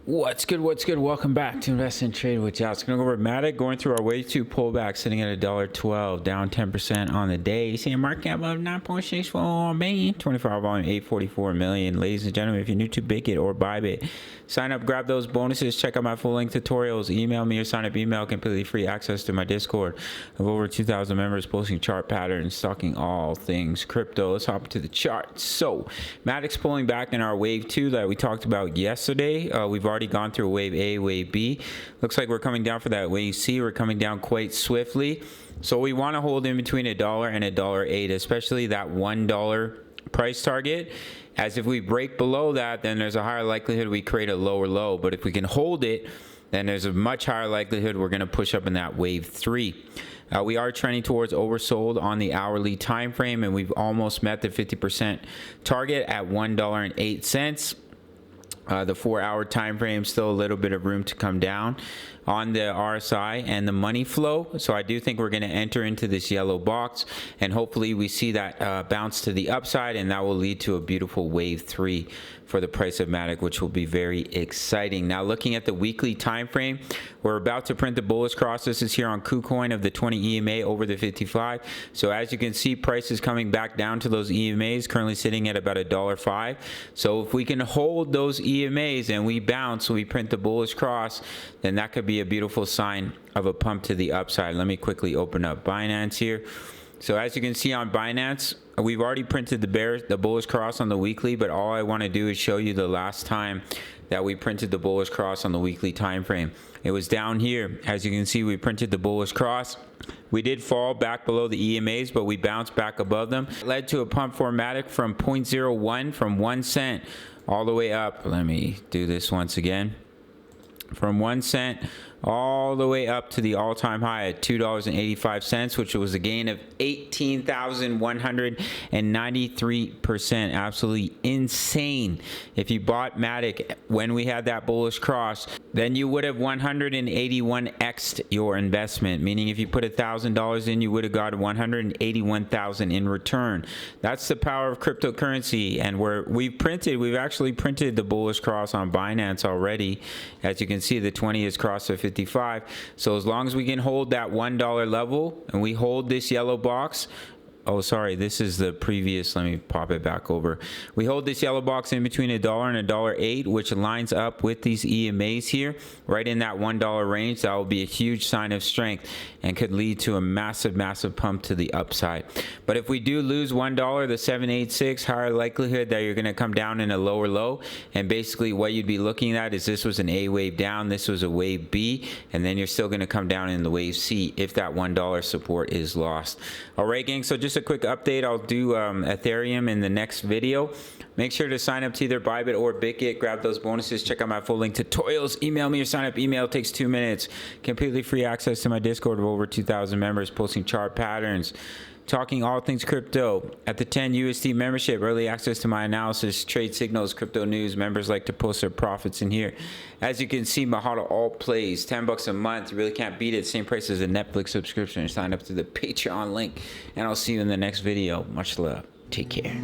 What's good? What's good? Welcome back to Invest and Trade with Josh. Gonna go over Matic, going through our wave two pullback, sitting at $1.12, down 10% on the day. Seeing market cap of 9.64 million, 24-hour volume 844 million. Ladies and gentlemen, if you're new to Bigit or Bybit, sign up, grab those bonuses, check out my full length tutorials, email me or sign up email, completely free access to my Discord of over 2,000 members posting chart patterns, talking all things crypto. Let's hop to the chart. So Matic's pulling back in our wave two that we talked about yesterday. We've already gone through wave A, wave B. Looks like we're coming down for that wave C. We're coming down quite swiftly. So we want to hold in between $1 and $1.08, especially that $1 price target. As if we break below that, then there's a higher likelihood we create a lower low. But if we can hold it, then there's a much higher likelihood we're going to push up in that wave 3. We are trending towards oversold on the hourly time frame, and we've almost met the 50% target at $1.08. The 4-hour time frame, still a little bit of room to come down on the RSI and the money flow. So I do think we're going to enter into this yellow box, and hopefully we see that bounce to the upside, and that will lead to a beautiful wave 3 for the price of Matic, which will be very exciting. Now, looking at the weekly time frame, we're about to print the bullish cross. This is here on KuCoin of the 20 EMA over the 55. So as you can see, price is coming back down to those EMAs, currently sitting at about $1.05. So if we can hold those EMAs and we bounce, we print the bullish cross, then that could be a beautiful sign of a pump to the upside. Let me quickly open up Binance here. So as you can see on Binance, we've already printed the bullish cross on the weekly, but all I want to do is show you the last time that we printed the bullish cross on the weekly time frame. It was down here. As you can see, we printed the bullish cross. We did fall back below the EMAs, but we bounced back above them. It led to a pump for Matic from 0.01, from 1 cent all the way up. Let me do this once again. From 1 cent all the way up to the all-time high at $2.85, which was a gain of 18,193%. Absolutely insane. If you bought Matic when we had that bullish cross, then you would have 181x'd your investment, meaning if you put $1,000 in, you would have got 181,000 in return. That's the power of cryptocurrency. And we've actually printed the bullish cross on Binance already. As you can see, the 20 is crossed at 55. So as long as we can hold that $1 level and we hold this yellow box, oh, sorry, this is the previous. Let me pop it back over. We hold this yellow box in between $1 and $1.08, which lines up with these EMAs here, right in that $1 range. That will be a huge sign of strength and could lead to a massive, massive pump to the upside. But if we do lose $1, the 786, higher likelihood that you're going to come down in a lower low. And basically what you'd be looking at is this was an A wave down, this was a wave B, and then you're still going to come down in the wave C if that $1 support is lost. All right, gang, so just a quick update. I'll do Ethereum in the next video. Make sure to sign up to either Bybit or Bigit. Grab those bonuses. Check out my full link tutorials. Email me or sign up email. It takes 2 minutes. Completely free access to my Discord of over 2,000 members posting chart patterns, talking all things crypto. At the 10 USD membership, early access to my analysis, trade signals, crypto news. Members like to post their profits in here. As you can see, my HODL all plays $10 a month. You really can't beat it. Same price as a Netflix subscription. Sign up to the Patreon link, and I'll see you in the next video. Much love. Take care.